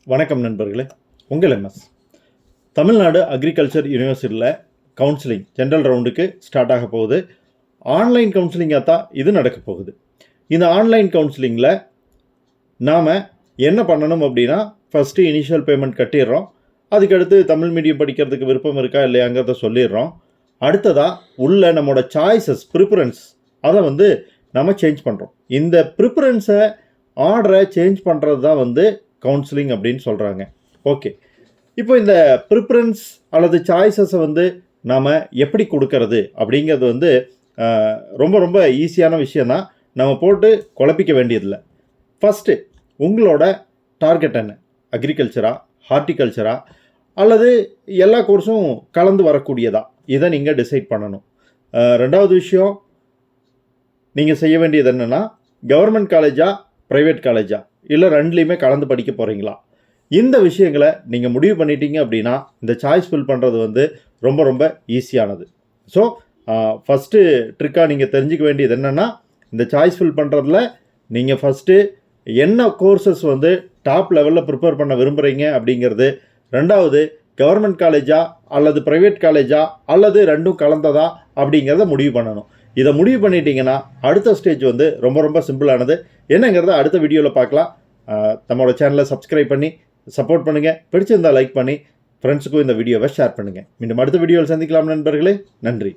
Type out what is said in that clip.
வணக்கம் நண்பர்களே, உங்கள் எம்எஸ். தமிழ்நாடு அக்ரிகல்ச்சர் யூனிவர்சிட்டியில் கவுன்சிலிங் ஜென்ரல் ரவுண்டுக்கு ஸ்டார்ட் ஆக போகுது. ஆன்லைன் கவுன்சிலிங்காக தான் இது நடக்க போகுது. இந்த ஆன்லைன் கவுன்சிலிங்கில் நாம் என்ன பண்ணணும் அப்படின்னா, ஃபஸ்ட்டு இனிஷியல் பேமெண்ட் கட்டிடுறோம். அதுக்கடுத்து தமிழ் மீடியம் படிக்கிறதுக்கு விருப்பம் இருக்கா இல்லையாங்கிறத சொல்லிடுறோம். அடுத்ததாக உள்ள நம்மளோட சாய்ஸஸ், ப்ரிஃபரன்ஸ் அதை நம்ம சேஞ்ச் பண்ணுறோம். இந்த ப்ரிஃபரன்ஸை ஆர்டரை சேஞ்ச் பண்ணுறது தான் கவுன்சிலிங் அப்படின்னு சொல்கிறாங்க. ஓகே, இப்போ இந்த ப்ரிஃபரன்ஸ் அல்லது சாய்ஸஸை நாம் எப்படி கொடுக்கறது அப்படிங்கிறது ரொம்ப ரொம்ப ஈஸியான விஷயந்தான். நம்ம போட்டு குழப்பிக்க வேண்டியதில்லை. ஃபஸ்ட்டு உங்களோட டார்கெட் என்ன? அக்ரிகல்ச்சரா, ஹார்டிகல்ச்சரா, அல்லது எல்லா கோர்ஸும் கலந்து வரக்கூடியதா? இதை நீங்கள் டிசைட் பண்ணணும். ரெண்டாவது விஷயம், நீங்கள் செய்ய வேண்டியது என்னென்னா, கவர்மெண்ட் காலேஜா, ப்ரைவேட் காலேஜா, இல்லை ரெண்டுலேயுமே கலந்து படிக்க போகிறீங்களா? இந்த விஷயங்களை நீங்கள் முடிவு பண்ணிட்டீங்க அப்படின்னா இந்த சாய்ஸ் ஃபில் பண்ணுறது ரொம்ப ரொம்ப ஈஸியானது. ஸோ ஃபஸ்ட்டு ட்ரிக்காக நீங்கள் தெரிஞ்சிக்க வேண்டியது என்னென்னா, இந்த சாய்ஸ் ஃபில் பண்ணுறதுல நீங்கள் ஃபஸ்ட்டு என்ன கோர்சஸ் டாப் லெவலில் ப்ரிப்பேர் பண்ண விரும்புகிறீங்க அப்படிங்கிறது. ரெண்டாவது, கவர்மெண்ட் காலேஜா அல்லது ப்ரைவேட் காலேஜா அல்லது ரெண்டும் கலந்ததா அப்படிங்கிறத முடிவு பண்ணணும். இதை முடிவு பண்ணிட்டீங்கன்னா அடுத்த ஸ்டேஜ் ரொம்ப ரொம்ப சிம்பிளானது. என்னங்கிறத அடுத்த வீடியோவில் பார்க்கலாம். நம்மளோட சேனலை சப்ஸ்கிரைப் பண்ணி சப்போர்ட் பண்ணுங்கள். பிடிச்சிருந்தால் லைக் பண்ணி ஃப்ரெண்ட்ஸுக்கும் இந்த வீடியோவை ஷேர் பண்ணுங்கள். மீண்டும் அடுத்த வீடியோவில் சந்திக்கலாம் நண்பர்களே. நன்றி.